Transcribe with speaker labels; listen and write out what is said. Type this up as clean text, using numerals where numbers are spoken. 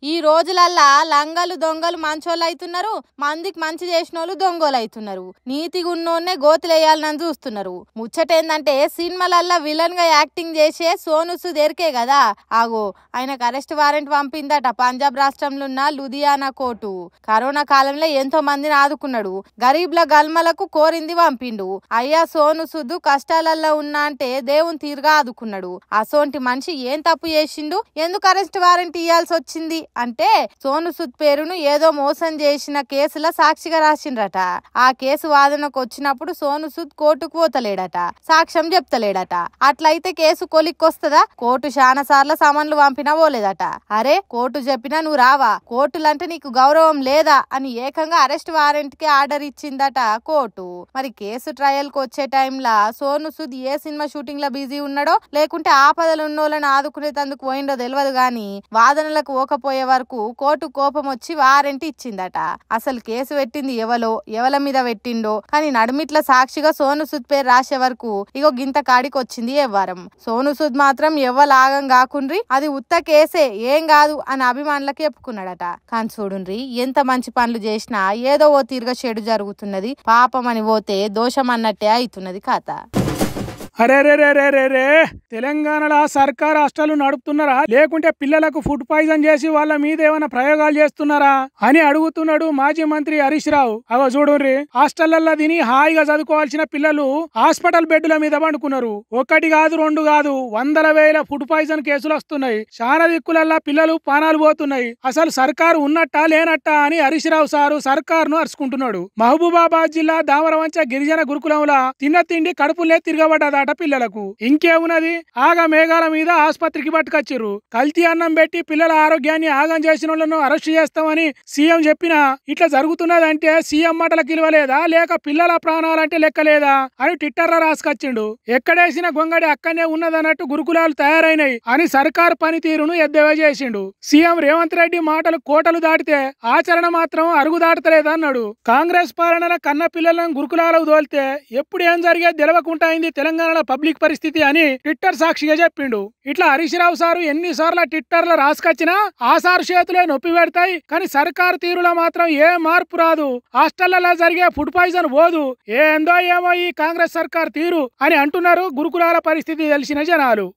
Speaker 1: ఈ రోజులల్లా లంగలు దొంగలు మంచోళ్ళు అవుతున్నారు, మందికి మంచి చేసినోళ్ళు దొంగలు అవుతున్నారు. నీతిగా ఉన్నోన్నే గోతులేయాలని చూస్తున్నారు. ముచ్చటేందంటే సినిమాలల్లా విలన్ గా యాక్టింగ్ చేసే సోను సూద్ ఎరికే కదా. ఆగో ఆయనకు అరెస్ట్ వారెంట్ పంపిందట పంజాబ్ రాష్ట్రంలో ఉన్న లుధియానా కోర్టు. కరోనా కాలంలో ఎంతో మందిని ఆదుకున్నాడు, గరీబ్ల గల్మలకు కోరింది పంపిండు. అయ్యా సోను సూద్ కష్టాలల్లో ఉన్నా అంటే దేవుని తీరుగా ఆదుకున్నాడు. అసోంటి మనిషి ఏం తప్పు చేసిండు, ఎందుకు అరెస్ట్ వారెంట్ ఇయ్యాల్సి వచ్చింది అంటే సోను సూద్ పేరును ఏదో మోసం చేసిన కేసులో సాక్షిగా రాసిండ్రట. ఆ కేసు వాదనకు వచ్చినప్పుడు సోను సూద్ కోర్టుకు పోతలేడట, సాక్ష్యం చెప్తలేడట. అట్లయితే కేసు కొలిక్కొస్తదా? కోర్టు చాలా సార్లు సమన్లు పంపినా పోలేదట. అరే కోర్టు చెప్పినా నువ్వు రావా, కోర్టులంటే నీకు గౌరవం లేదా అని ఏకంగా అరెస్ట్ వారెంట్ కి ఆర్డర్ ఇచ్చిందట కోర్టు. మరి కేసు ట్రయల్ కు వచ్చే టైంలా సోను సూద్ ఏ సినిమా షూటింగ్ లో బిజీ ఉన్నాడో లేకుంటే ఆపదలు ఉన్నోళ్ళని ఆదుకునేందుకు పోయిండో తెలియదు గాని వాదనలకు పోకపోయే వరకు కోర్టు కోపం వచ్చి వారెంట్ ఇచ్చిందట. అసలు కేసు పెట్టింది ఎవల మీద పెట్టిండో కానీ నడుమిట్ల సాక్షిగా సోను సూద్ పేరు రాసే వరకు ఇగో గింత కాడికి వచ్చింది వ్యవహారం. సోను సూద్ మాత్రం ఎవ్వలాగం కాకుండ్రి, అది ఉత్త కేసే ఏం కాదు అని అభిమానులకు చెప్పుకున్నాడట. కానీ చూడుండ్రి ఎంత మంచి పనులు చేసినా ఏదో ఓ తీరుగా చెడు జరుగుతున్నది, పాపం అని పోతే దోషం అన్నట్టే అవుతున్నది కథ.
Speaker 2: అరే రే రే రే రే రే తెలంగాణలో సర్కార్ హాస్టల్ నడుపుతున్నారా లేకుంటే పిల్లలకు ఫుడ్ పాయిజన్ చేసి వాళ్ళ మీద ఏమైనా ప్రయోగాలు చేస్తున్నారా అని అడుగుతున్నాడు మాజీ మంత్రి హరీష్ రావు. అగో చూడుర్రి, హాస్టళ్లలో తిని హాయిగా చదువుకోవాల్సిన పిల్లలు హాస్పిటల్ బెడ్ల మీద పండుకున్నారు. ఒకటి కాదు రెండు కాదు, వందల వేల ఫుడ్ పాయిజన్ కేసులు వస్తున్నాయి. చాలా దిక్కులల్లా పిల్లలు పానాలు పోతున్నాయి. అసలు సర్కారు ఉన్నట్టా లేనట్టా అని హరీష్ రావు సారు సర్కారును అరుచుకుంటున్నాడు. మహబూబాబాద్ జిల్లా దామరవంచ గిరిజన గురుకులంలో తిన్న తిండి కడుపులే తిరగబడ్డదా పిల్లలకు. ఇంకేమున్నది, ఆగా మేఘాల మీద ఆసుపత్రికి పట్టుకొచ్చిర్రు. కల్తీ అన్నం పెట్టి పిల్లల ఆరోగ్యాన్ని ఆగం చేసిన వాళ్ళను అరెస్ట్ చేస్తామని సీఎం చెప్పినా ఇట్లా జరుగుతున్నదంటే సీఎం మాటలకు విలువలేదా లేక పిల్లల ప్రాణాలంటే లెక్కలేదా అని ట్విట్టర్ లో రాసుకొచ్చిండు. ఎక్కడేసిన గొంగడి అక్కడనే ఉన్నదన్నట్టు గురుకులాలు తయారైనాయి అని సర్కారు పనితీరును ఎద్దేవా చేసిండు. సీఎం రేవంత్ రెడ్డి మాటలు కోటలు దాటితే ఆచరణ మాత్రం అరుగు దాటతలేదన్నాడు. కాంగ్రెస్ పాలన కన్న పిల్లలను గురుకులాలకు తోలితే ఎప్పుడు ఏం జరిగేది తెలవకుండా అయింది తెలంగాణ పబ్లిక్ పరిస్థితి అని ట్విట్టర్ సాక్షిగా చెప్పిండు. ఇట్లా హరీష్ రావు సారు ఎన్నిసార్లు ట్విట్టర్ లో రాసుకొచ్చినా ఆ సారు చేతులే నొప్పి పెడతాయి, కానీ సర్కారు తీరులో మాత్రం ఏ మార్పు రాదు. హాస్టళ్లలో జరిగే ఫుడ్ పాయిజన్ పోదు. ఏందో ఏమో ఈ కాంగ్రెస్ సర్కార్ తీరు అని అంటున్నారు గురుకులాల పరిస్థితి తెలిసిన జనాలు.